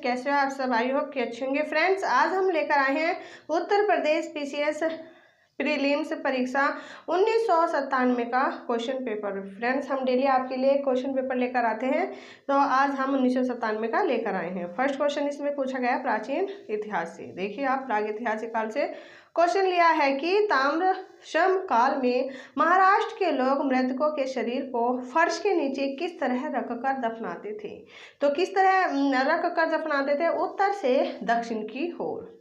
कैसे हो आप सब? आई होप कि अच्छे होंगे। फ्रेंड्स, आज हम लेकर आए हैं उत्तर प्रदेश पीसीएस प्रीलिम्स परीक्षा 1997 का क्वेश्चन पेपर। फ्रेंड्स, हम डेली आपके लिए क्वेश्चन पेपर लेकर आते हैं, तो आज हम 1997 का लेकर आए हैं। फर्स्ट क्वेश्चन इसमें पूछा गया प्राचीन इतिहास से। देखिए आप, प्रागैतिहासिक काल से क्वेश्चन लिया है कि ताम्र सम काल में महाराष्ट्र के लोग मृतकों के शरीर को फर्श के नीचे किस तरह रखकर दफनाते थे। तो किस तरह रखकर दफनाते थे? उत्तर से दक्षिण की ओर।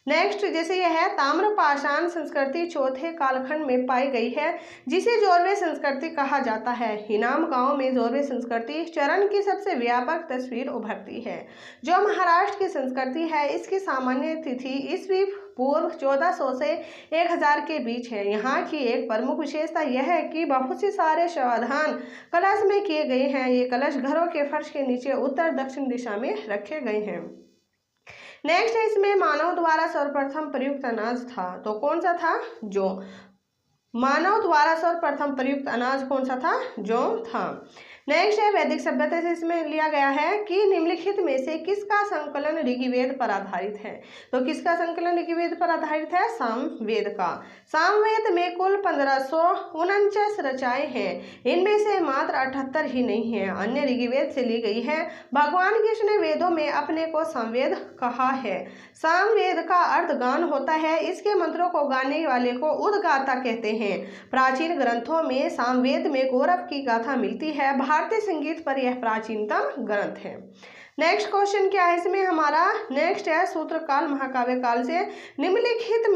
नेक्स्ट, जैसे यह है, ताम्रपाषाण संस्कृति चौथे कालखंड में पाई गई है, जिसे जोरवे संस्कृति कहा जाता है। हिनाम गांव में जोरवे संस्कृति चरण की सबसे व्यापक तस्वीर उभरती है। जो महाराष्ट्र की संस्कृति है, इसकी सामान्य तिथि ईस्वी पूर्व 1400 से 1000 के बीच है। यहाँ की एक प्रमुख विशेषता यह है कि बहुत से सारे समाधान कलश में किए गए हैं। ये कलश घरों के फर्श के नीचे उत्तर दक्षिण दिशा में रखे गए हैं। नेक्स्ट है, इसमें मानव द्वारा सर्वप्रथम प्रयुक्त अनाज था, तो कौन सा था? जौ। मानव द्वारा सर्वप्रथम प्रयुक्त अनाज कौन सा था? जौ था। नेक्स्ट है, वैदिक सभ्यता से इसमें लिया गया है कि निम्नलिखित में से किसका संकलन ऋग्वेद पर आधारित है। तो किसका संकलन ऋग्वेद पर आधारित है? सामवेद का। सामवेद में कुल 1549 रचनाएं हैं, इनमें से मात्र 78 ही नहीं है, अन्य ऋग्वेद से ली गई है। भगवान कृष्ण ने वेदों में अपने को सामवेद कहा है। सामवेद का अर्थ गान होता है। इसके मंत्रों को गाने वाले को उद्गाता कहते हैं। प्राचीन ग्रंथों में सामवेद में गौरव की गाथा मिलती है। भारतीय संगीत पर यह प्राचीनतम ग्रंथ है। नेक्स्ट क्वेश्चन क्या है इसमें हमारा? नेक्स्ट है, सूत्रकाल महाकाव्य काल से निम्नलिखित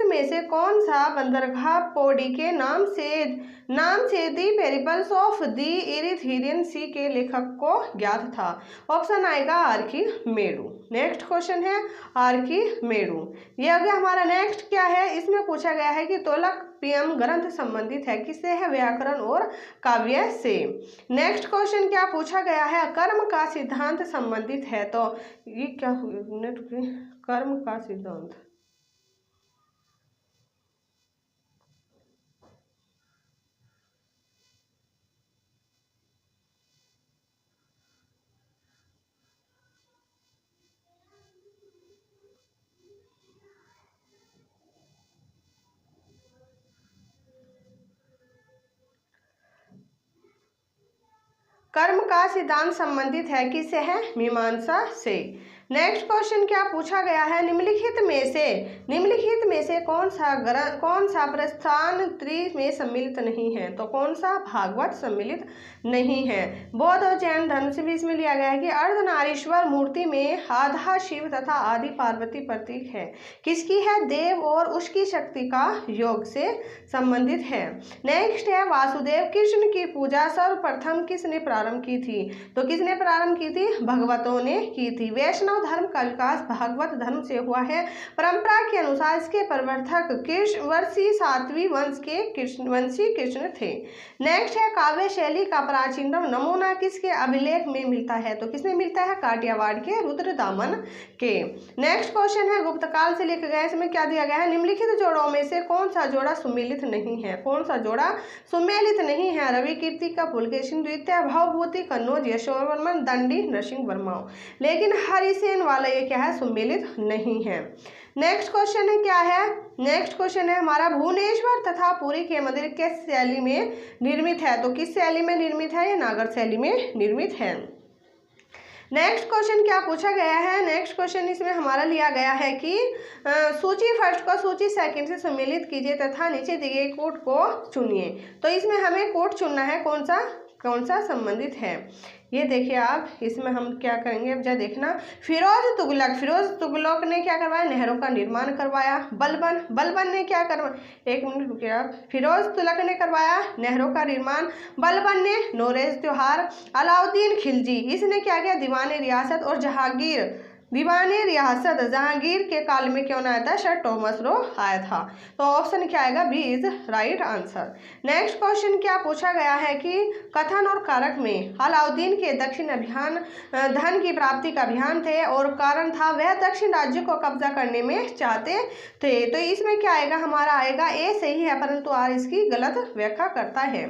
में से कौन सा बंदरगाह पौड़ी के नाम से दी पेरिपल्स ऑफ दी इरिथेरियन सी के लेखक को ज्ञात था। ऑप्शन आएगा आर्किमेडू। नेक्स्ट क्वेश्चन है आर्किमेडू। ये हो गया हमारा। नेक्स्ट क्या है, इसमें पूछा गया है कि तोलकपियम ग्रंथ संबंधित है किससे? है व्याकरण और काव्य से। नेक्स्ट क्वेश्चन क्या पूछा गया है? कर्म का सिद्धांत संबंधित है, तो ये क्या? कर्म का सिद्धांत, कर्म का सिद्धांत संबंधित है किससे? है मीमांसा से। नेक्स्ट क्वेश्चन क्या पूछा गया है? निम्नलिखित में से कौन सा प्रस्थान त्री में सम्मिलित नहीं है? तो कौन सा? भागवत सम्मिलित नहीं है। बौद्ध और जैन धर्म से भी इसमें लिया गया है कि अर्धनारीश्वर मूर्ति में आधा शिव तथा आदि पार्वती प्रतीक है। किसकी है? देव और उसकी शक्ति का योग से संबंधित है। नेक्स्ट है, वासुदेव कृष्ण की पूजा सर्वप्रथम किसने प्रारंभ की थी? तो किसने प्रारंभ की थी? भगवतों ने की थी। वैष्णव धर्म का विकास भागवत धर्म से हुआ है। परंपरा के अनुसार इसके प्रवर्तक कृष्णवंशी सातवीं वंश के कृष्ण थे। नेक्स्ट है, काव्य शैली का प्राचीनतम नमूना किसके अभिलेख में मिलता है? तो किसमें मिलता है? काठियावाड़ के रुद्रदामन के। नेक्स्ट क्वेश्चन है, गुप्त काल से लिखा गया, इसमें क्या दिया गया है? निम्नलिखित जोड़ों में से कौन सा जोड़ा सुमेलित नहीं है? कौन सा जोड़ा सुमेलित नहीं है? रवि कीर्ति का पुलकेशिन द्वितीय, भवभूति कन्नौज यशोवर्मन, दंडी नरसिंह वर्मा। लेकिन हरिसेन वाला ये क्या है? सुमेलित नहीं है। नेक्स्ट क्वेश्चन है क्या है? नेक्स्ट क्वेश्चन है हमारा, भुवनेश्वर तथा पुरी के मंदिर किस शैली में निर्मित है? तो किस शैली में निर्मित है? ये नागर शैली में निर्मित है। नेक्स्ट क्वेश्चन क्या पूछा गया है? नेक्स्ट क्वेश्चन इसमें हमारा लिया गया है कि सूची फर्स्ट को सूची सेकंड से सम्मिलित कीजिए तथा नीचे दिए गए कोट को चुनिए। तो इसमें हमें कोट चुनना है, कौन सा संबंधित है। ये देखिए आप, इसमें हम क्या करेंगे? अब जरा देखना। फिरोज तुगलक ने क्या करवाया? नहरों का निर्माण करवाया। बलबन ने क्या करवाया? एक मिनट रुकिए आप। फिरोज तुगलक ने करवाया नहरों का निर्माण। बलबन ने नौरोज त्योहार। अलाउद्दीन खिलजी, इसने क्या किया? दीवाने रियासत और जहांगीर के काल में क्यों आया था? सर टॉमस रो आया था। तो ऑप्शन क्या आएगा? B is right answer. Next question क्या पूछा गया है कि कथन और कारक में अलाउद्दीन के दक्षिण अभियान धन की प्राप्ति का अभियान थे और कारण था वह दक्षिण राज्य को कब्जा करने में चाहते थे। तो इसमें क्या आएगा? हमारा आएगा ए सही है, परंतु आर इसकी गलत व्याख्या करता है।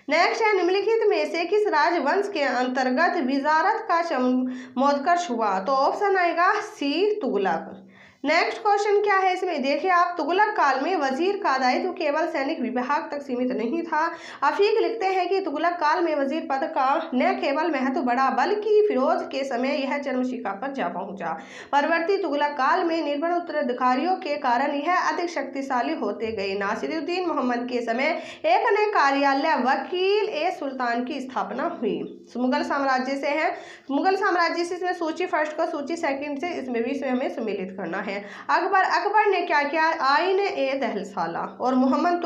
नेक्स्ट है निम्नलिखित में से किस राजवंश के अंतर्गत विजारत का चमोत्कर्ष हुआ? तो ऑप्शन आएगा सी तुगलक। नेक्स्ट क्वेश्चन क्या है इसमें देखिए आप, तुगलक काल में वजीर का दायित्व केवल सैनिक विभाग तक सीमित नहीं था। अफीक लिखते हैं कि तुगलक काल में वजीर पद का न केवल महत्व बढ़ा बल्कि फिरोज के समय यह चरमशिखा पर जा पहुंचा। परवर्ती तुगलक काल में निर्भर उत्तराधिकारियों के कारण यह अधिक शक्तिशाली होते गए। नासिरुद्दीन मोहम्मद के समय एक नए कार्यालय वकील ए सुल्तान की स्थापना हुई। मुगल साम्राज्य से है, मुगल साम्राज्य से इसमें सूची फर्स्ट को सूची सेकंड से इसमें भी हमें सम्मिलित करना है। अकबर ने क्या किया? आईन ए दहलसाला। और मोहम्मद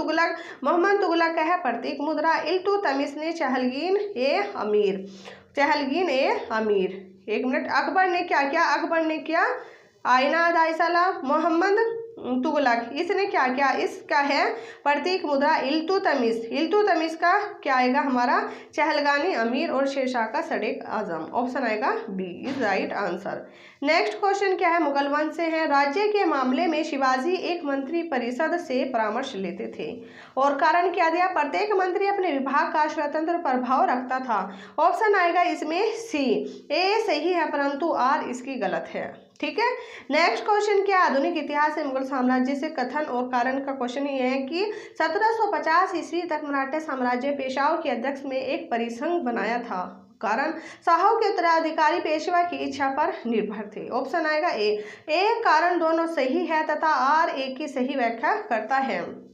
तुगलक है प्रतीक मुद्रा। इल्तुतमिश ने चहलगीन ए अमीर। एक मिनट, अकबर ने क्या किया? अकबर ने किया आईना दाइसाला। मोहम्मद तुगलक इसने क्या किया? इसका है प्रतीक मुद्रा इल्तुतमिश का क्या आएगा हमारा? चहलगानी अमीर। और शेरशाह का सडेक आजम। ऑप्शन आएगा B is right answer. Next question क्या है? मुगल वंश से है। राज्य के मामले में शिवाजी एक मंत्री परिषद से परामर्श लेते थे और कारण क्या दिया? प्रत्येक मंत्री अपने विभाग का स्वतंत्र प्रभाव रखता था। ऑप्शन आएगा इसमें सी। ए सही है परंतु आर इसकी गलत है। ठीक है। नेक्स्ट क्वेश्चन क्या? आधुनिक इतिहास से मुगल साम्राज्य से कथन और कारण का क्वेश्चन ये है कि 1750 ईस्वी तक मराठा साम्राज्य पेशवाओं के अध्यक्ष में एक परिसंघ बनाया था। कारण शाहों के उत्तराधिकारी पेशवा की इच्छा पर निर्भर थे। ऑप्शन आएगा ए कारण दोनों सही है तथा आर ए की सही व्याख्या करता है।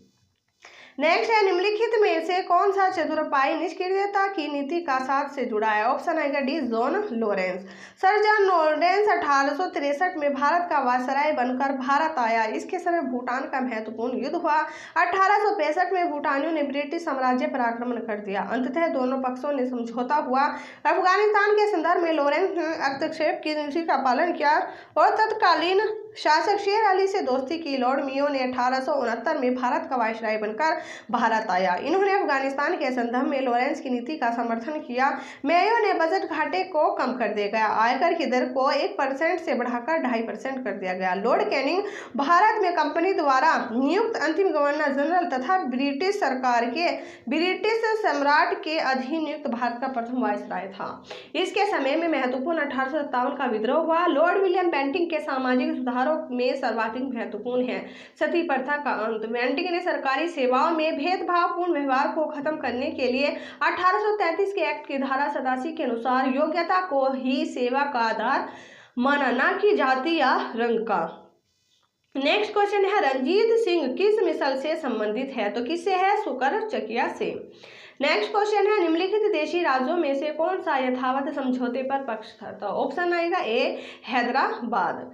नेक्स्ट है निम्नलिखित में से कौन सा चतुरपाई निष्क्रियता की नीति का साथ से जुड़ा है? ऑप्शन आएगा D John Lawrence. Sir John Lawrence 1863 में भारत का वायसराय बनकर भारत आया। इसके समय भूटान का महत्वपूर्ण युद्ध हुआ। 1865 में भूटानियों ने ब्रिटिश साम्राज्य पर आक्रमण कर दिया। अंततः दोनों पक्षों ने समझौता हुआ। अफगानिस्तान के संदर्भ में लॉरेंस ने हस्तक्षेप की नीति का पालन किया और तत्कालीन शासक शेर अली से दोस्ती की। लॉर्ड मियो ने 1869 में भारत का वायसराय बनकर भारत आया। इन्होंने अफगानिस्तान के संदर्भ में लॉरेंस की नीति का समर्थन किया। मेयो ने बजट घाटे को कम कर दिया गया। आयकर की दर को 1% से बढ़ाकर 2.5% कर दिया गया। लॉर्ड कैनिंग भारत में कंपनी द्वारा नियुक्त अंतिम गवर्नर जनरल तथा ब्रिटिश सरकार के ब्रिटिश सम्राट के अधीन नियुक्त भारत का प्रथम वायसराय था। इसके समय में महत्वपूर्ण 1857 का विद्रोह हुआ। लॉर्ड विलियम बेंटिंक के सामाजिक सुधारों में सर्वाधिक महत्वपूर्ण है सती प्रथा का अंत। बेंटिंक ने सरकारी सेवाओं में भेदभावपूर्ण व्यवहार को खत्म करने के लिए 1833 के एक्ट की धारा 87 के अनुसार योग्यता को ही सेवा का आधार माना, ना कि जाति या रंग का। नेक्स्ट क्वेश्चन है रंजीत सिंह किस मिसल से संबंधित है? तो किससे है? शुकर चकिया से। नेक्स्ट क्वेश्चन है निम्नलिखित देशी राज्यों में से कौन सा यथावत समझौते पर पक्ष था? तो ऑप्शन आएगा ए हैदराबाद।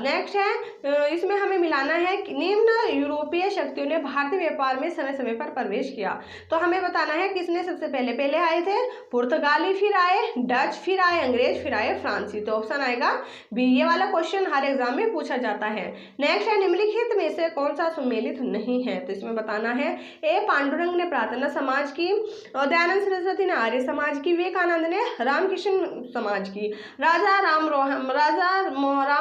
नेक्स्ट है इसमें हमें मिलाना है कि निम्न यूरोपीय शक्तियों ने भारतीय व्यापार में समय समय पर प्रवेश किया। तो हमें बताना है किसने सबसे पहले आए थे? पुर्तगाली, फिर आए डच, फिर आए अंग्रेज, फिर आए फ्रांसी। तो ऑप्शन आएगा बी। ये वाला क्वेश्चन हर एग्जाम में पूछा जाता है। नेक्स्ट है निम्नलिखित में से कौन सा सम्मिलित नहीं है? तो इसमें बताना है ए पांडुरंग ने प्रार्थना समाज की, दयानंद सरस्वती ने आर्य समाज की, विवेकानंद ने रामकृष्ण समाज की, राजा राम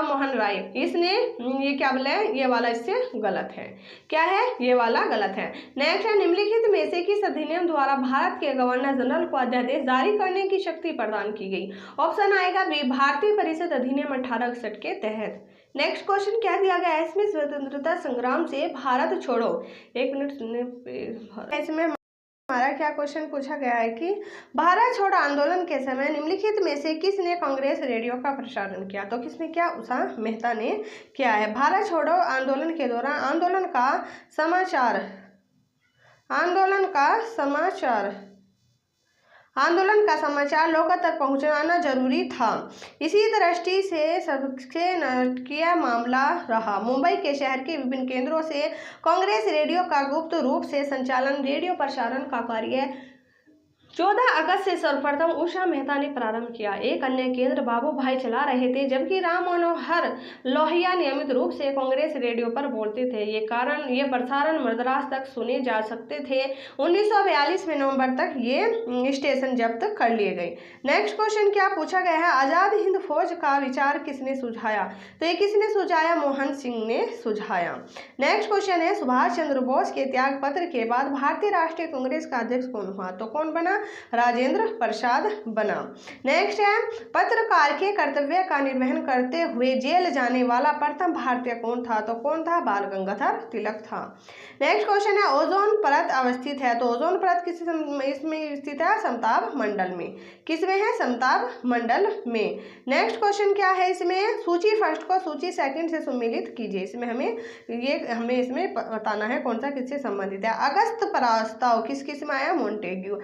मोहन राय इसने ये क्या बोला है? ये वाला इससे गलत है। क्या है? ये वाला गलत है। नेक्स्ट है निम्नलिखित में से किस अधिनियम द्वारा भारत के गवर्नर जनरल को अध्यादेश जारी करने की शक्ति प्रदान की गई? ऑप्शन आएगा बी भारतीय परिषद अधिनियम 1861 के तहत। नेक्स्ट क्वेश्चन क्या दिया गया है इसमें? स्वतंत्रता संग्राम से भारत छोड़ो। एक मिनट सुनने। इसमें हमारा क्या क्वेश्चन पूछा गया है कि भारत छोड़ो आंदोलन के समय निम्नलिखित में से किसने कांग्रेस रेडियो का प्रसारण किया? तो किसने किया? उषा मेहता ने किया है। भारत छोड़ो आंदोलन के दौरान आंदोलन का समाचार लोगों तक पहुंचाना जरूरी था। इसी दृष्टि से सबसे नाटकीय मामला रहा मुंबई के शहर के विभिन्न केंद्रों से कांग्रेस रेडियो का गुप्त रूप से संचालन रेडियो प्रसारण का कार्य 14 अगस्त से सर्वप्रथम उषा मेहता ने प्रारंभ किया। एक अन्य केंद्र बाबू भाई चला रहे थे, जबकि राम मनोहर लोहिया नियमित रूप से कांग्रेस रेडियो पर बोलते थे। ये प्रसारण मद्रास तक सुने जा सकते थे। 1942 में नवंबर तक ये स्टेशन जब्त कर लिए गए। नेक्स्ट क्वेश्चन क्या पूछा गया है, आजाद हिंद फौज का विचार किसने सुझाया? तो ये किसने सुझाया? मोहन सिंह ने सुझाया। नेक्स्ट क्वेश्चन है, सुभाष चंद्र बोस के त्याग पत्र के बाद भारतीय राष्ट्रीय कांग्रेस का अध्यक्ष कौन हुआ? तो कौन बना? राजेंद्र प्रसाद बना। नेक्स्ट है, पत्रकार के कर्तव्य का निर्वहन करते हुए जेल जाने वाला प्रथम भारतीय कौन था? तो कौन था? बाल गंगाधर तिलक था। नेक्स्ट क्वेश्चन है, ओजोन परत अवस्थित है। तो ओजोन परत इसमें स्थित है? समताप मंडल में। किसमें है? समताप मंडल में। नेक्स्ट क्वेश्चन क्या है इसमें, सूची फर्स्ट को सूची सेकंड से सम्मिलित कीजिए। इसमें हमें इसमें बताना है कौन सा किससे संबंधित है। अगस्त प्रस्ताव किस में आया? मोंटेग्यू।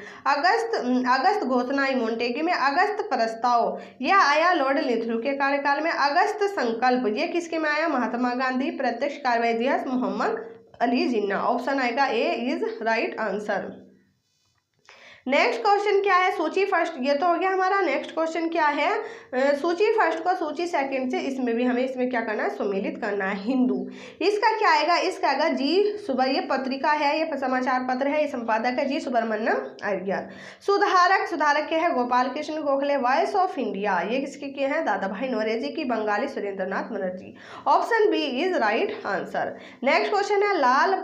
अगस्त घोषणा आई मोंटेग्यू में। अगस्त प्रस्ताव यह आया लॉर्ड लिथरू के कार्यकाल में। अगस्त संकल्प ये किसके में आया? महात्मा गांधी। प्रत्यक्ष कार्रवाई दिवस मोहम्मद अली जिन्ना। ऑप्शन आएगा A is right answer. Next question क्या है, सूची फर्स्ट, ये तो हो गया हमारा। नेक्स्ट क्वेश्चन क्या है, सूची फर्स्ट को सूची सेकंड से इसमें क्या करना है? सम्मिलित करना है। हिंदू, इसका क्या आएगा? इसका आएगा जी सुबह, ये पत्रिका है, ये समाचार पत्र है, ये संपादक है जी सुब्रमण्यम अय्यर। सुधारक के है? Gopal Krishna Gokhale. Voice of India ये किसके हैं? दादा भाई नौरोजी की। Bengali Surendranath Banerjee. Option B is right answer. Next question है, लाल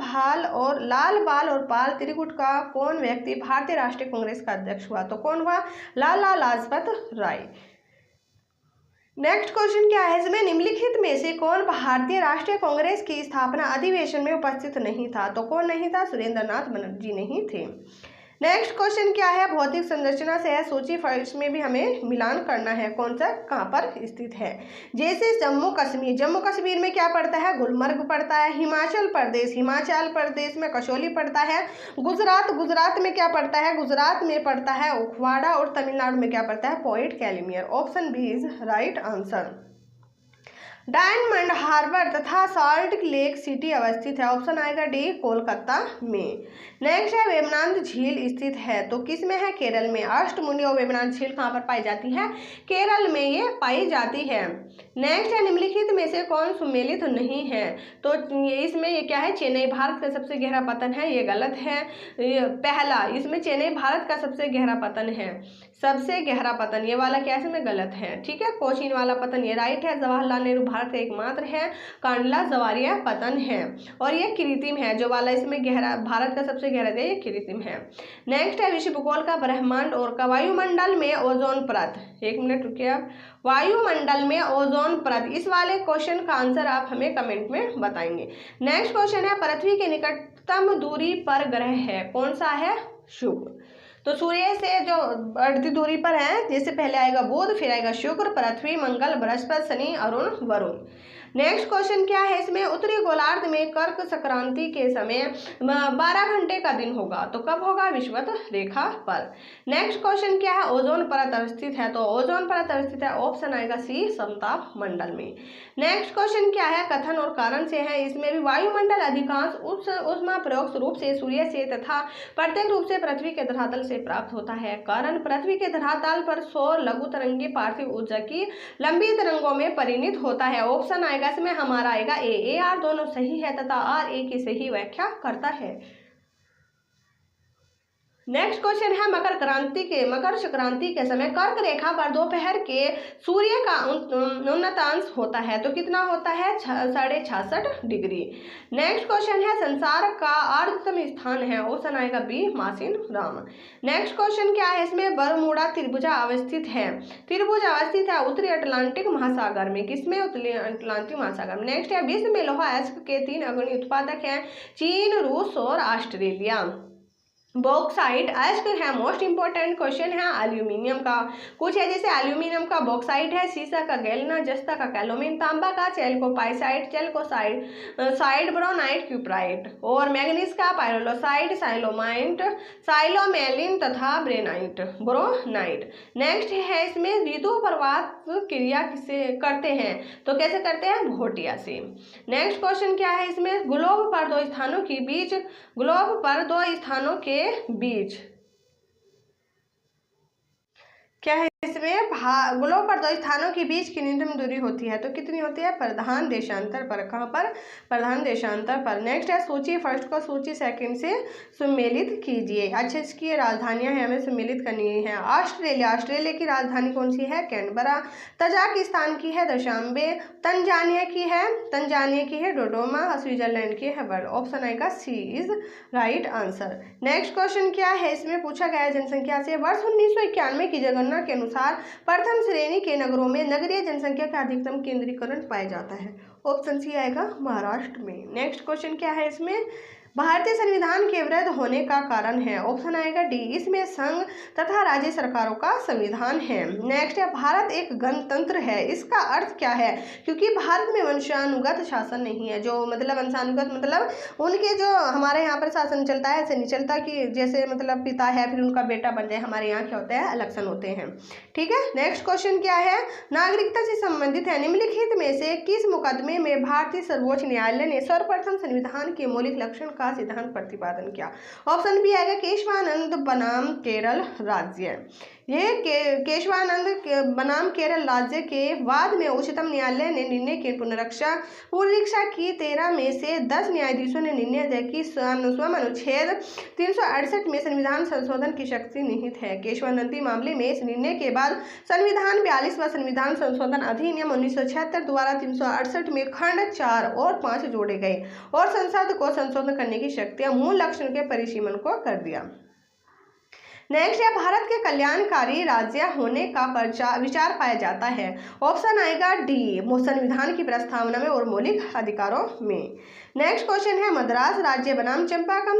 बाल और पाल त्रिकुट का कौन व्यक्ति भारतीय राष्ट्रीय कांग्रेस का अध्यक्ष हुआ? तो कौन हुआ? लाला लाजपत राय। नेक्स्ट क्वेश्चन क्या है इसमें, निम्नलिखित में से कौन भारतीय राष्ट्रीय कांग्रेस की स्थापना अधिवेशन में उपस्थित नहीं था? तो कौन नहीं था? सुरेंद्र नाथ बनर्जी नहीं थे। नेक्स्ट क्वेश्चन क्या है, भौतिक संरचना से है सूची फर्स्ट में भी हमें मिलान करना है, कौन सा कहाँ पर स्थित है। जैसे जम्मू कश्मीर में क्या पड़ता है? गुलमर्ग पड़ता है। हिमाचल प्रदेश में कसौली पड़ता है। गुजरात में क्या पड़ता है? गुजरात में पड़ता है उखवाड़ा। और तमिलनाडु में क्या पड़ता है? Port Calimere. Option B is right answer. Diamond Harbour तथा सॉल्ट लेक सिटी अवस्थित है। ऑप्शन आएगा डी कोलकाता में। नेक्स्ट है, वेमनांद झील स्थित है तो किस में है? केरल में। अष्टमुनि और वेमनांद झील कहाँ पर पाई जाती है? केरल में ये पाई जाती है। नेक्स्ट है, निम्नलिखित में से कौन सम्मिलित नहीं है? तो इसमें ये क्या है? चेन्नई भारत का सबसे गहरा पतन है, ये गलत है। पहला इसमें चेन्नई भारत का सबसे गहरा पतन है, सबसे गहरा पतन, ये वाला क्या है? इसमें गलत है। ठीक है, कोचीन वाला पतन ये राइट है। जवाहरलाल नेहरू भारत का एकमात्र है। कांडला जवारिया पतन है और ये कृत्रिम है। जो वाला इसमें गहरा भारत का सबसे गहरा है ये कृत्रिम है। नेक्स्ट है, विश्व भूगोल का ब्रह्मांड और का वायुमंडल में ओजोन परत। एक मिनट रुकिए आप, वायुमंडल में ओजोन परत, इस वाले क्वेश्चन का आंसर आप हमें कमेंट में बताएंगे। नेक्स्ट क्वेश्चन है, पृथ्वी के निकटतम दूरी पर ग्रह है, कौन सा है? शुक्र। तो सूर्य से जो बढ़ती दूरी पर है, जैसे पहले आएगा बुध, फिर आएगा शुक्र, पृथ्वी, मंगल, बृहस्पति, शनि, अरुण, वरुण। नेक्स्ट क्वेश्चन क्या है इसमें, उत्तरी गोलार्ध में कर्क संक्रांति के समय 12 घंटे का दिन होगा, तो कब होगा? विषुवत रेखा पर। नेक्स्ट क्वेश्चन क्या है, ओजोन परत अवस्थित है, तो ओजोन परत अवस्थित है, ऑप्शन आएगा सी, समताप मंडल में। नेक्स्ट क्वेश्चन क्या है, कथन और कारण से है, इसमें भी वायुमंडल अधिकांश ऊष्मा परोक्ष रूप से सूर्य से तथा प्रत्यक्ष रूप से पृथ्वी के धरातल से प्राप्त होता है। कारण, पृथ्वी के धरातल पर सौर लघु तरंगी पार्थिव ऊर्जा की लंबी तरंगों में परिणित होता है। ऑप्शन आएगा इसमें हमारा आएगा ए आर दोनों सही है तथा आर ए की सही व्याख्या करता है। नेक्स्ट क्वेश्चन है, मकर संक्रांति के समय कर्क रेखा पर दोपहर के सूर्य का उन्नतांश होता है, तो कितना होता है? 66.5 डिग्री। नेक्स्ट क्वेश्चन है, संसार का आर्द्रतम स्थान है, ऑप्शन आएगा बी, मासिन राम। नेक्स्ट क्वेश्चन क्या है इसमें, बरमूडा त्रिभुजा अवस्थित है, उत्तरी अटलांटिक महासागर में, किसमें? उत्तरी अटलांटिक महासागर में। नेक्स्ट है, विश्व में लोहा अयस्क के 3 अग्रणी उत्पादक हैं, चीन, रूस और ऑस्ट्रेलिया। बॉक्साइट अयस्क है, मोस्ट इंपॉर्टेंट क्वेश्चन है एल्यूमिनियम का, कुछ है जैसे एल्यूमिनियम का बॉक्साइट है, सीसा का गैलेना, जस्ता का कैलोमिन, तांबा का चेल्कोपाइसाइट, साइड ब्रोनाइट, क्यूप्राइट, और मैग्नीज का पायरोलोसाइट, साइलोमेलिन तथा ब्रोनाइट। नेक्स्ट है इसमें, विद्युत प्रवाह क्रिया किसे करते हैं, तो कैसे करते हैं? घोटिया से। नेक्स्ट क्वेश्चन क्या है इसमें, ग्लोब पर दो स्थानों के बीच इसमें ग्लोब पर दो स्थानों के बीच की न्यूनतम दूरी होती है, तो कितनी होती है? प्रधान देशांतर पर। कहाँ पर? प्रधान देशांतर पर। नेक्स्ट है सूची फर्स्ट को सूची सेकंड से सम्मिलित कीजिए। अच्छा, इसकी राजधानियां हैं, हमें सम्मिलित करनी है। ऑस्ट्रेलिया, ऑस्ट्रेलिया की राजधानी कौन सी है? कैनबरा। तजाकिस्तान की है दुशांबे। तंजानिया की है डोडोमा। स्विट्जरलैंड की है बर्न। ऑप्शन आएगा C is right answer. Next question क्या है, इसमें पूछा गया है जनसंख्या से। वर्ष 1991 की जनगणना के अनुसार प्रथम श्रेणी के नगरों में नगरीय जनसंख्या का अधिकतम केंद्रीकरण पाया जाता है। ऑप्शन सी आएगा महाराष्ट्र में। नेक्स्ट क्वेश्चन क्या है, इसमें भारतीय संविधान के वृद्ध होने का कारण है। ऑप्शन आएगा डी, इसमें संघ तथा राज्य सरकारों का संविधान है। नेक्स्ट है भारत एक गणतंत्र है, इसका अर्थ क्या है? क्योंकि भारत में वंशानुगत शासन नहीं है। जो मतलब वंशानुगत मतलब उनके जो हमारे यहाँ पर शासन चलता है ऐसे नहीं चलता कि जैसे मतलब पिता है फिर उनका बेटा बन जाए। हमारे यहाँ क्या होता है? इलेक्शन होते हैं। ठीक है। नेक्स्ट क्वेश्चन क्या है, नागरिकता से संबंधित है। निम्नलिखित में से किस मुकदमे में भारतीय सर्वोच्च न्यायालय ने सर्वप्रथम संविधान के मौलिक लक्षण का सिद्धांत प्रतिपादन किया? ऑप्शन बी आएगा केशवानंद बनाम केरल राज्य। ये केशवानंद बनाम केरल राज्य के वाद में उच्चतम न्यायालय ने निर्णय की पुनरीक्षा की। 13 में से 10 न्यायाधीशों ने निर्णय दिया कि अनुच्छेद 368 में संविधान संशोधन की शक्ति निहित है। केशवानंदी मामले में इस निर्णय के बाद संविधान 42 व संविधान संशोधन अधिनियम 1976 द्वारा 368 में खंड 4 और 5 जोड़े गए और संसद को संशोधन करने की शक्ति मूल लक्षण के परिसीमन को कर दिया। नेक्स्ट है भारत के कल्याणकारी राज्य होने का विचार पाया जाता है। ऑप्शन आएगा डी, संविधान की प्रस्तावना में और मौलिक अधिकारों में। नेक्स्ट क्वेश्चन है मद्रास राज्य बनाम चंपाकम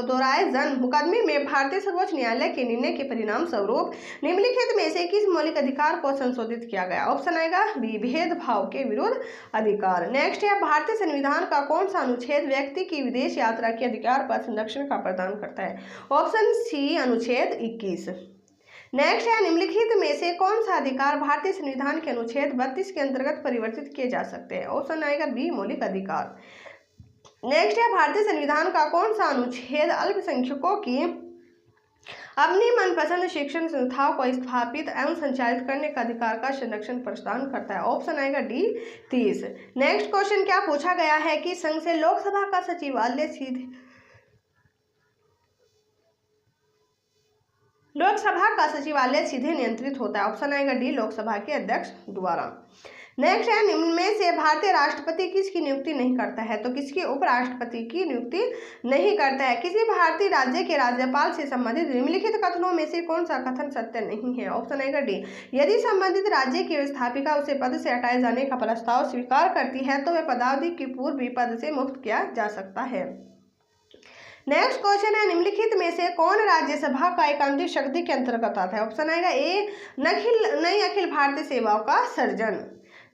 दोराय जन मुकदमे में भारतीय सर्वोच्च न्यायालय के निर्णय के परिणाम स्वरूप निम्नलिखित में से किस मौलिक अधिकार को संशोधित किया गया? ऑप्शन आएगा बी, भेदभाव के विरुद्ध अधिकार। नेक्स्ट है भारतीय संविधान का कौन सा अनुच्छेद व्यक्ति की विदेश यात्रा के अधिकार पर संरक्षण का प्रदान करता है? ऑप्शन सी, अनुच्छेद 21। नेक्स्ट है निम्नलिखित में से कौन सा अधिकार भारतीय संविधान के अनुच्छेद 32 के अंतर्गत परिवर्तित किए जा सकते हैं? ऑप्शन आएगा बी, मौलिक अधिकार। नेक्स्ट है भारतीय संविधान का कौन सा अनुच्छेद अल्पसंख्यकों की अपनी मनपसंद शिक्षण संस्थाओं को स्थापित एवं संचालित करने का अधिकार का संरक्षण प्रदान करता है? ऑप्शन आएगा डी, 30। नेक्स्ट क्वेश्चन क्या पूछा गया है कि संघ से लोकसभा का सचिवालय सीधे नियंत्रित होता है? ऑप्शन आएगा डी, लोकसभा के अध्यक्ष द्वारा। नेक्स्ट है निम्न में से भारतीय राष्ट्रपति किसकी नियुक्ति नहीं करता है? तो किसकी उपराष्ट्रपति की नियुक्ति नहीं करता है? किसी भारतीय राज्य के राज्यपाल से संबंधित निम्नलिखित कथनों में से कौन सा कथन सत्य नहीं है? ऑप्शन आएगा डी, यदि संबंधित राज्य की व्यवस्थापिका उसे पद से हटाए जाने का प्रस्ताव स्वीकार करती है तो वह पदावधि के पूर्व भी पद से मुक्त किया जा सकता है। नेक्स्ट क्वेश्चन है निम्नलिखित में से कौन राज्यसभा का एकांतिक शक्ति के अंतर्गत आता है? ऑप्शन आएगा ए, नई अखिल भारतीय सेवाओं का सर्जन।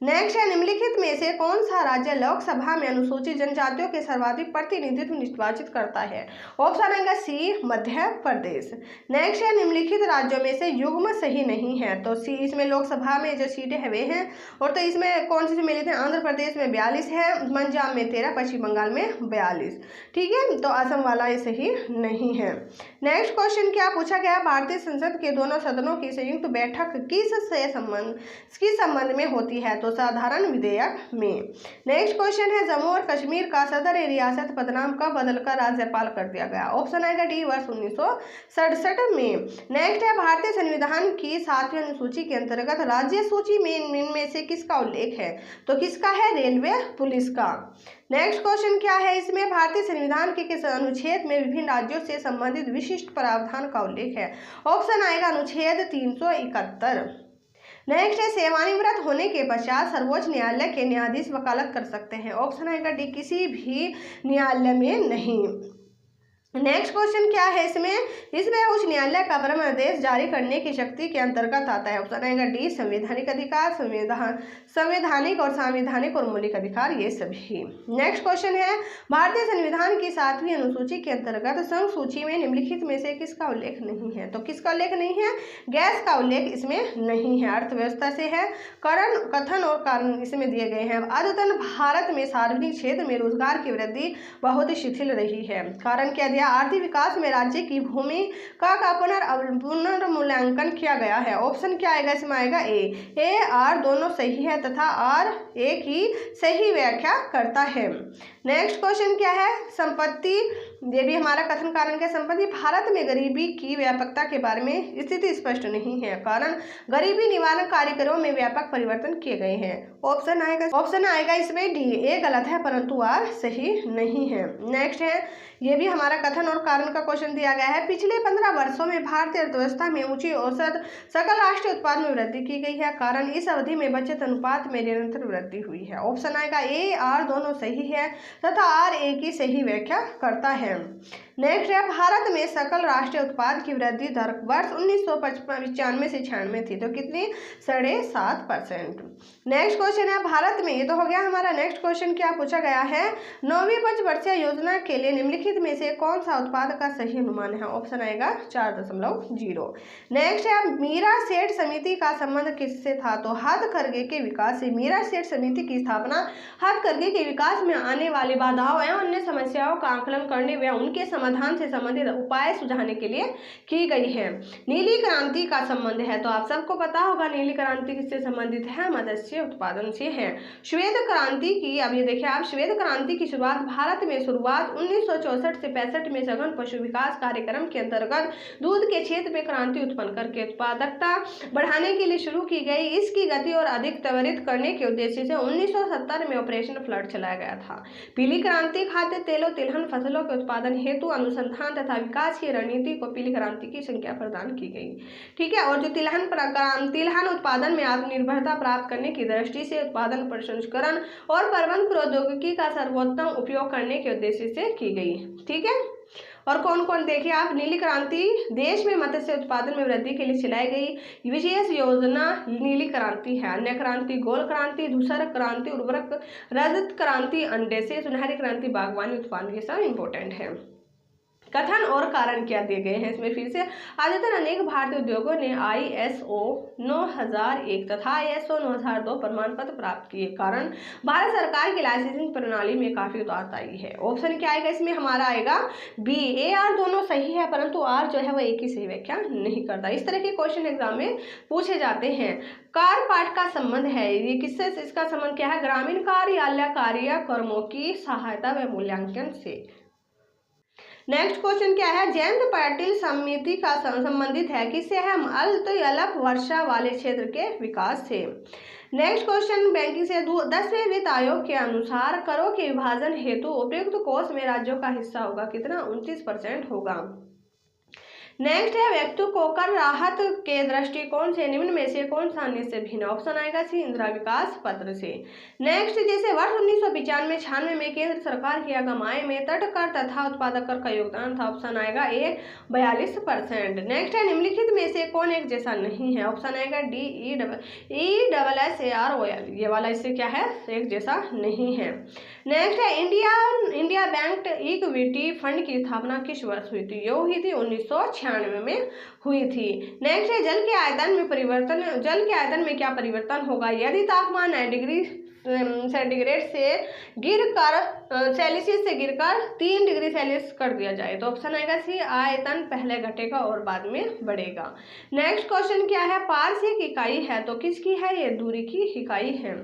नेक्स्ट है निम्नलिखित में से कौन सा राज्य लोकसभा में अनुसूचित जनजातियों के सर्वाधिक प्रतिनिधित्व निर्वाचित करता है? ऑप्शन आएगा सी, मध्य प्रदेश। नेक्स्ट है निम्नलिखित राज्यों में से युग्म सही नहीं है, तो सी, इसमें लोकसभा में जो सीटें है वे हैं। और तो इसमें कौन सी सम्मिलित है? आंध्र प्रदेश में 42 है, पंजाब में 13, पश्चिम बंगाल में 42। ठीक है, तो असम वाला ये सही नहीं है। नेक्स्ट क्वेश्चन क्या पूछा गया, भारतीय संसद के दोनों सदनों की संयुक्त बैठक किस संबंध में होती है? तो साधारण विधेयक में। नेक्स्ट क्वेश्चन है जम्मू और कश्मीर का सदर रियासत पदनाम कब बदलकर राज्यपाल कर दिया गया? ऑप्शन आएगा डी, वर्ष 1967 में। नेक्स्ट है भारतीय संविधान की 7वीं अनुसूची के अंतर्गत राज्य सूची में इनमें से किसका उल्लेख है? तो किसका है? रेलवे पुलिस का। नेक्स्ट क्वेश्चन क्या है, इसमें भारतीय संविधान के किस अनुच्छेद में विभिन्न राज्यों से संबंधित विशिष्ट प्रावधान का उल्लेख है? ऑप्शन आएगा अनुच्छेद 371। नेक्स्ट है सेवानिवृत्त होने के पश्चात सर्वोच्च न्यायालय के न्यायाधीश वकालत कर सकते हैं? ऑप्शन आएगा डी, किसी भी न्यायालय में नहीं। नेक्स्ट क्वेश्चन क्या है, इसमें उच्च न्यायालय का परमादेश जारी करने की शक्ति के अंतर्गत आता है? ऑप्शन आएगा डी, संवैधानिक अधिकार, संवैधानिक और सांविधानिक और मौलिक अधिकार, ये सभी। नेक्स्ट क्वेश्चन है भारतीय संविधान की 7वीं अनुसूची के अंतर्गत संघ सूची में निम्नलिखित में से किसका उल्लेख नहीं है? तो किसका उल्लेख नहीं है? गैस का उल्लेख इसमें नहीं है। अर्थव्यवस्था से है, कारण, कथन और कारण इसमें दिए गए हैं। अद्यतन भारत में सार्वजनिक क्षेत्र में रोजगार की वृद्धि बहुत शिथिल रही है। कारण क्या दिया? गया, आर्थिक विकास में राज्य की भूमिका का पुनर्मूल्यांकन किया गया है। ऑप्शन क्या आएगा इसमें? आएगा ए आर दोनों सही है तथा आर ए की सही व्याख्या करता है। नेक्स्ट क्वेश्चन क्या है? संपत्ति, ये भी हमारा कथन कारण क्या? संपत्ति भारत में गरीबी की व्यापकता के बारे में स्थिति स्पष्ट नहीं है, कारण गरीबी निवारण कार्यक्रमों में व्यापक परिवर्तन किए गए हैं। ऑप्शन आएगा इसमें डी, ए गलत है परंतु आर सही नहीं है। नेक्स्ट है, ये भी हमारा कथन और कारण का क्वेश्चन दिया गया है। पिछले 15 वर्षों में भारतीय अर्थव्यवस्था में ऊंची औसत सकल राष्ट्रीय उत्पाद में वृद्धि की गई है, कारण इस अवधि में बचत अनुपात में निरंतर वृद्धि हुई है। ऑप्शन आएगा ए आर दोनों सही है तथा आर ए की सही व्याख्या करता है। नेक्स्ट है, भारत में सकल राष्ट्रीय उत्पाद की वृद्धि दर वर्ष 1995 से 96 थी, तो कितनी? 7.5%। नेक्स्ट क्वेश्चन है, भारत में, ये तो हो गया हमारा। नेक्स्ट क्वेश्चन क्या पूछा गया है? 9वीं पंचवर्षीय योजना के लिए निम्नलिखित में से कौन सा उत्पाद का सही अनुमान है? ऑप्शन आएगा 4.0। नेक्स्ट है, मीरा सेठ समिति का संबंध किससे था? तो हथकरघे के विकास से। मीरा सेठ समिति की स्थापना हथकरघे के विकास में आने वाली बाधाओं एवं अन्य समस्याओं का आकलन करने व उनके समाधान से संबंधित उपाय सुझाने के लिए की गई है। नीली क्रांति का संबंध है, तो आप सबको पता होगा नीली क्रांति किससे संबंधित है? मत्स्य उत्पादन से है। श्वेत क्रांति की, अब ये देखिए आप, श्वेत क्रांति की शुरुआत भारत में 1964 से 65 में सघन पशु विकास कार्यक्रम के अंतर्गत दूध के क्षेत्र में क्रांति उत्पन्न करके उत्पादकता बढ़ाने के लिए शुरू की गई। इसकी गति और अधिक त्वरित करने के उद्देश्य से 1970 में ऑपरेशन फ्लड चलाया गया था। पीली क्रांति खाद्य तेलों तिलहन फसलों के उत्पादन हेतु अनुसंधान तथा विकास की रणनीति को पीली क्रांति की संज्ञा प्रदान की गई। ठीक है, और जो तिलहन उत्पादन में आत्मनिर्भरता प्राप्त करने की दृष्टि से उत्पादन प्रसंस्करण और प्रबंध प्रौद्योगिकी का सर्वोत्तम उपयोग करने के उद्देश्य से की गई। ठीक है, और कौन कौन देखिए आप, नीली क्रांति देश में मत्स्य उत्पादन में वृद्धि के लिए चलाई गई विशेष योजना नीली क्रांति है। अन्य क्रांति गोल क्रांति, धूसर क्रांति उर्वरक, रजत क्रांति अंडे से, सुनहरी क्रांति बागवानी उत्पादन, ये सब इंपॉर्टेंट है। कथन और कारण क्या दिए गए हैं इसमें? फिर से, आदतन अनेक भारतीय उद्योगों ने ISO 9001 तथा ISO 9002 प्रमाण पत्र प्राप्त किए, कारण भारत सरकार की लाइसेंसिंग प्रणाली में काफी उदारता आई है। ऑप्शन क्या आएगा इसमें? हमारा आएगा बी, ए आर दोनों सही है परंतु आर जो है वो एक ही सही व्याख्या नहीं करता। इस तरह के क्वेश्चन एग्जाम में पूछे जाते हैं। कार्य पाठ का संबंध है, ये किससे? इसका संबंध क्या है? ग्रामीण कार्य कर्मों की सहायता व मूल्यांकन से। नेक्स्ट क्वेश्चन क्या है? जयंत पाटिल समिति का संबंधित है किससे? है अल्प वर्षा वाले क्षेत्र के विकास से। नेक्स्ट क्वेश्चन बैंकिंग से, 10वें वित्त आयोग के अनुसार करों के विभाजन हेतु उपयुक्त कोष में राज्यों का हिस्सा होगा कितना? 29% होगा। नेक्स्ट है, व्यक्ति को कर राहत के दृष्टिकोण से निम्न में से कौन सा अन्य से भिन्न? ऑप्शन आएगा सी, इंदिरा विकास पत्र से। नेक्स्ट, जैसे वर्ष 1995-96 में केंद्र सरकार की आगम आय में तट कर तथा उत्पादक कर का योगदान था। ऑप्शन आएगा ए, 42%। नेक्स्ट है, निम्नलिखित में से कौन एक जैसा नहीं है? ऑप्शन आएगा डी, ESSAROL, ये वाला इससे क्या है? एक जैसा नहीं है। नेक्स्ट है, इंडिया बैंक इक्विटी फंड की स्थापना किस वर्ष हुई थी? ये हुई थी 1996 में हुई थी। नेक्स्ट है, जल के आयतन में क्या परिवर्तन होगा यदि तापमान 9 डिग्री सेंटीग्रेड से गिरकर सेल्सियस से गिरकर 3 डिग्री सेल्सियस कर दिया जाए? तो ऑप्शन आएगा सी, आयतन पहले घटेगा और बाद में बढ़ेगा। नेक्स्ट क्वेश्चन क्या है? पारसिक इकाई है तो किसकी है? ये दूरी की इकाई है।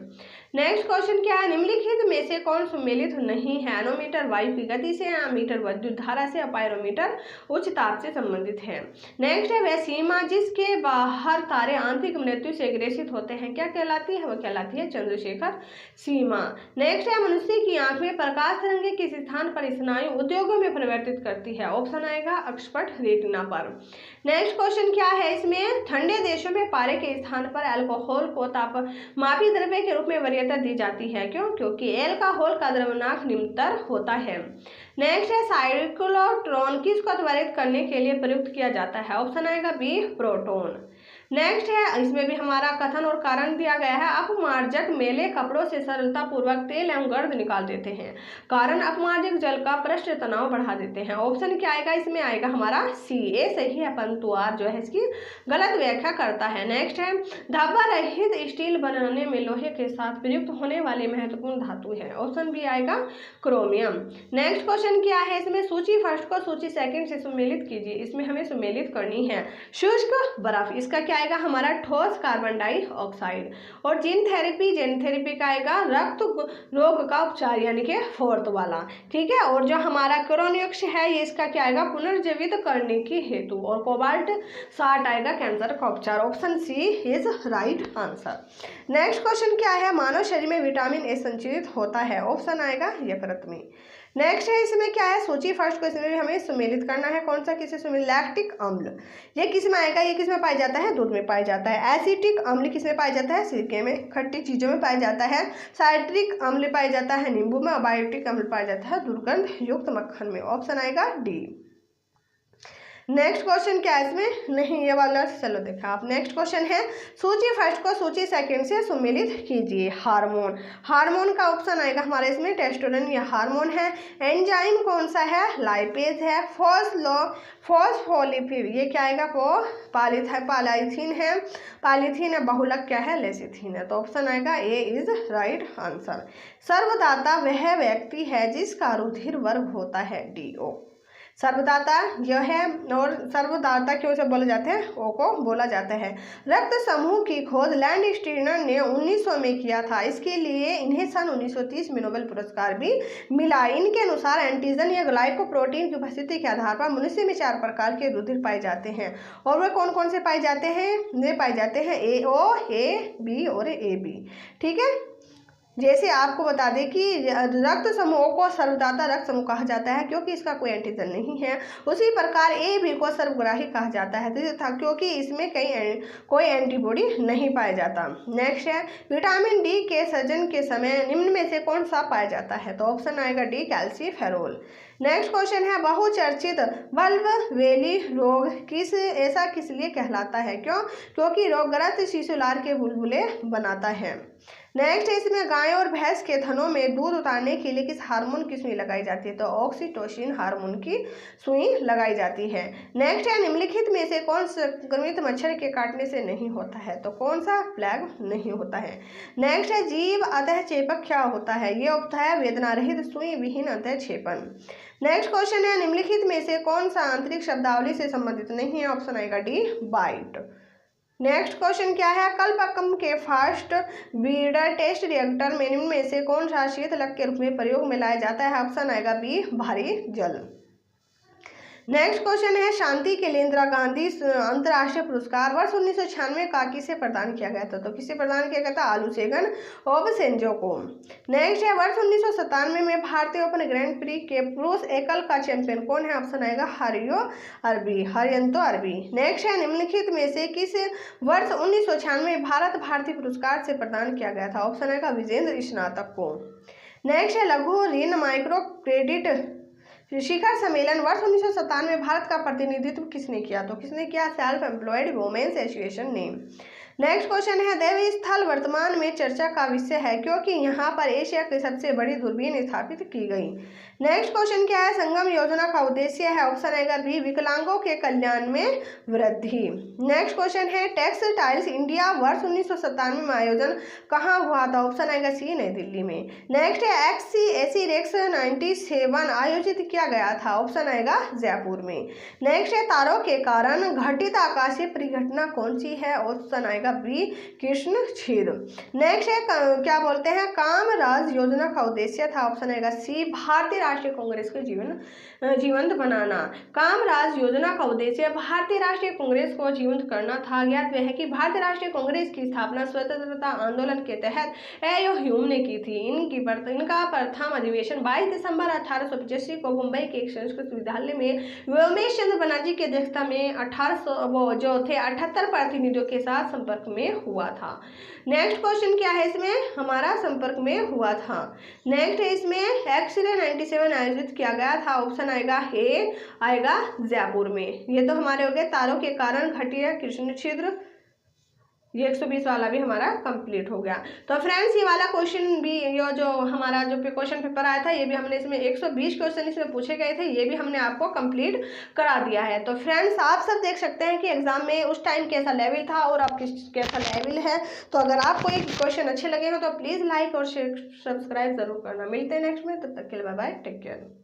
नेक्स्ट क्वेश्चन क्या है? निम्नलिखित में से कौन सम्मिलित नहीं है? एनोमीटर वायु की गति से, एमीटर विद्युत धारा से, पायरोमीटर उच्च ताप से संबंधित है। नेक्स्ट है, वह सीमा जिसके बाहर तारे आंतरिक मृत्यु से ग्रसित होते हैं क्या कहलाती है? वह कहलाती है चंद्रशेखर सीमा। नेक्स्ट है, मनुष्य की आंख में प्रकाश तरंगे किस स्थान पर स्नायु उद्योगों में परिवर्तित करती है? ऑप्शन आएगा अक्षपट रेटिना पर। नेक्स्ट क्वेश्चन क्या है इसमें? ठंडे देशों में पारे के स्थान पर अल्कोहल को तापमापी द्रव्य के रूप में वरीयता दी जाती है। क्यों? क्योंकि अल्कोहल का द्रव्यनांक निम्नतर होता है। नेक्स्ट है, साइक्लोट्रॉन किसको त्वरित करने के लिए प्रयुक्त किया जाता है? ऑप्शन आएगा बी, प्रोटॉन। नेक्स्ट है, इसमें भी हमारा कथन और कारण दिया गया है। अपमार्जक मेले कपड़ों से सरलता पूर्वक तेल एवं गर्द निकाल देते हैं। कारण, अपमार्जक जल का पृष्ठ तनाव बढ़ा देते हैं। ऑप्शन क्या आएगा, इसमें आएगा हमारा सी, ए सही है, परंतु आर जो है इसकी गलत व्याख्या करता है। नेक्स्ट है, धब्बा रहित स्टील बनाने में लोहे के साथ प्रयुक्त होने वाली महत्वपूर्ण धातु है। ऑप्शन बी आएगा क्रोमियम। नेक्स्ट क्वेश्चन क्या है, इसमें सूची फर्स्ट को सूची सेकंड से सुमेलित कीजिए। इसमें हमें सुमेलित करनी है। शुष्क बर्फ, इसका क्या आएगा हमारा ठोस कार्बन डाइऑक्साइड। और जीन थेरेपी का आएगा रक्त रोग का उपचार, यानी कि फोर्थ वाला। ठीक है, और जो हमारा क्रोनियक्स है ये इसका क्या आएगा पुनर्जीवित करने की हेतु। और कोबाल्ट 60 आएगा कैंसर का उपचार। Option C is right answer. Next question क्या है, मानव शरीर में विटामिन ए संचित होता है। ऑप्शन आएगा यकृत में। नेक्स्ट है, इसमें क्या है, सूची फर्स्ट को इसमें भी हमें सुमेलित करना है। कौन सा, किसे सुमेलित, लैक्टिक अम्ल, ये किस में आएगा, ये किस में पाया जाता है, दूध में पाया जाता है। एसिटिक अम्ल किस में पाया जाता है, सिरके में, खट्टी चीजों में पाया जाता है। साइट्रिक अम्ल पाया जाता है नींबू में। और बायोटिक अम्ल पाया जाता है दुर्गंध युक्त मक्खन में। ऑप्शन आएगा डी। नेक्स्ट क्वेश्चन क्या है इसमें, नहीं ये वाला, चलो देखा आप। नेक्स्ट क्वेश्चन है, सूची फर्स्ट को सूची सेकंड से सुमेलित कीजिए। हार्मोन, हार्मोन का ऑप्शन आएगा हमारे इसमें टेस्टोस्टेरोन, ये हार्मोन है। एंजाइम कौन सा है, लाइपेज है। फॉस्फोलिपिड, ये क्या आएगा, वो पालाइथीन है। पालीथीन है, बहुलक क्या है, लेसिथीन है। तो ऑप्शन आएगा ए इज राइट आंसर। सर्वदाता वह व्यक्ति है जिसका रुधिर वर्ग होता है, डी ओ। सर्वदाता यह है, और सर्वदाता क्यों से बोले जाते हैं, ओ को बोला जाता है। रक्त समूह की खोज लैंडस्टीनर ने 1900 में किया था। इसके लिए इन्हें सन 1930 में नोबेल पुरस्कार भी मिला। इनके अनुसार एंटीजन या ग्लाइकोप्रोटीन की उपस्थिति के आधार पर मनुष्य में 4 प्रकार के रुधिर पाए जाते हैं। और वे कौन कौन से पाए जाते हैं, वे पाए जाते हैं ए ओ, ए बी और ए बी। ठीक है, जैसे आपको बता दें कि रक्त समूह को सर्वदाता रक्त समूह कहा जाता है क्योंकि इसका कोई एंटीजन नहीं है। उसी प्रकार ए बी को सर्वग्राही कहा जाता है क्योंकि इसमें कोई एंटीबॉडी नहीं पाया जाता। नेक्स्ट है, विटामिन डी के सृजन के समय निम्न में से कौन सा पाया जाता है। तो ऑप्शन आएगा डी, कैल्सीफेरोल। नेक्स्ट क्वेश्चन है, बहुचर्चित वल्ववेली रोग किस लिए कहलाता है, क्योंकि रोगग्रस्त शिशुलार के बुलबुले बनाता है। नेक्स्ट है, इसमें गाय और भैंस के थनों में दूध उतारने के लिए किस हार्मोन की सुई लगाई जाती है। तो ऑक्सीटोसिन हार्मोन की सुई लगाई जाती है। नेक्स्ट है, निम्नलिखित में से कौन संक्रमित मच्छर के काटने से नहीं होता है। तो कौन सा, प्लेग नहीं होता है। नेक्स्ट है, जीव अतः चेपक क्या होता है। ये होता है वेदना रहित सुई विहीन अतः छेपन। नेक्स्ट क्वेश्चन है, निम्नलिखित में से कौन सा आंतरिक शब्दावली से संबंधित नहीं है। ऑप्शन आएगा डी, बाइट। नेक्स्ट क्वेश्चन क्या है, कल्पकम के फास्ट ब्रीडर टेस्ट रिएक्टर में निम्न में से कौन सा शीतलक के रूप में प्रयोग में लाया जाता है। ऑप्शन आएगा बी, भारी जल। नेक्स्ट क्वेश्चन है, शांति के लिए इंदिरा गांधी अंतर्राष्ट्रीय पुरस्कार वर्ष 1996 का किसे प्रदान किया गया था। तो किसे प्रदान किया गया था, आलूसेगन ओबसेंजो को। नेक्स्ट है, वर्ष 1997 में भारतीय ओपन ग्रैंड प्री के पुरुष एकल का चैंपियन कौन है। ऑप्शन आएगा हरियंतो अरबी। नेक्स्ट है, निम्नलिखित में से किस वर्ष 1996 में भारत भारती पुरस्कार से प्रदान किया गया था। ऑप्शन आएगा विजेंद्र स्नातक को। नेक्स्ट है, लघु ऋण माइक्रो क्रेडिट शिखर सम्मेलन वर्ष 1997 में भारत का प्रतिनिधित्व किसने किया। तो किसने किया, सेल्फ एम्प्लॉयड वुमेन्स एसोसिएशन ने। नेक्स्ट क्वेश्चन है, देवी स्थल वर्तमान में चर्चा का विषय है क्योंकि यहाँ पर एशिया की सबसे बड़ी दूरबीन स्थापित की गई। नेक्स्ट क्वेश्चन क्या है, संगम योजना का उद्देश्य है। ऑप्शन आएगा बी, विकलांगों के कल्याण में वृद्धि। नेक्स्ट क्वेश्चन है, टेक्सटाइल्स इंडिया वर्ष 1997 में आयोजन कहाँ हुआ था। ऑप्शन आएगा सी, नई दिल्ली में। नेक्स्ट है, एक्सी 97 आयोजित किया गया था। ऑप्शन आएगा जयपुर में। नेक्स्ट है, तारों के कारण घटित आकाशीय परिघटना कौन सी है। ऑप्शन आएगा बी, कृष्ण छेद। नेक्स्ट है, क्या बोलते हैं, कामराज योजना का उद्देश्य था। ऑप्शन आएगा सी, भारतीय राष्ट्रीय कांग्रेस को जीवंत बनाना। कामराज योजना का उद्देश्य भारतीय राष्ट्रीय कांग्रेस को जीवंत करना था। ज्ञात है कि भारतीय राष्ट्रीय कांग्रेस की स्थापना स्वतंत्रता आंदोलन के तहत एयो ह्यूम ने की थी। इनका प्रथम अधिवेशन 22 दिसंबर 1885 को मुंबई के एक संस्कृत विद्यालय में व्योमेश चंद्र बनर्जी की अध्यक्षता में 78 प्रतिनिधियों के साथ संपर्क में हुआ था। नेक्स्ट क्वेश्चन क्या है, इसमें हमारा संपर्क में हुआ था। नेक्स्ट है, इसमें एक्सरे 97 आयोजित किया गया था। ऑप्शन आएगा ए, आएगा जयपुर में। ये तो हमारे हो गए तारों के कारण घटिया कृष्ण छिद्र ये 120 वाला भी हमारा कंप्लीट हो गया। तो फ्रेंड्स ये वाला क्वेश्चन भी, ये जो हमारा जो क्वेश्चन पेपर आया था, ये भी हमने इसमें 120 क्वेश्चन इसमें पूछे गए थे, ये भी हमने आपको कंप्लीट करा दिया है। तो फ्रेंड्स आप सब देख सकते हैं कि एग्जाम में उस टाइम कैसा लेवल था और अब कैसा लेवल है। तो अगर आपको एक क्वेश्चन अच्छे लगे हो तो प्लीज़ लाइक और शेयर सब्सक्राइब जरूर करना। मिलते हैं नेक्स्ट में, तब तक के लिए बाय बाय, टेक केयर।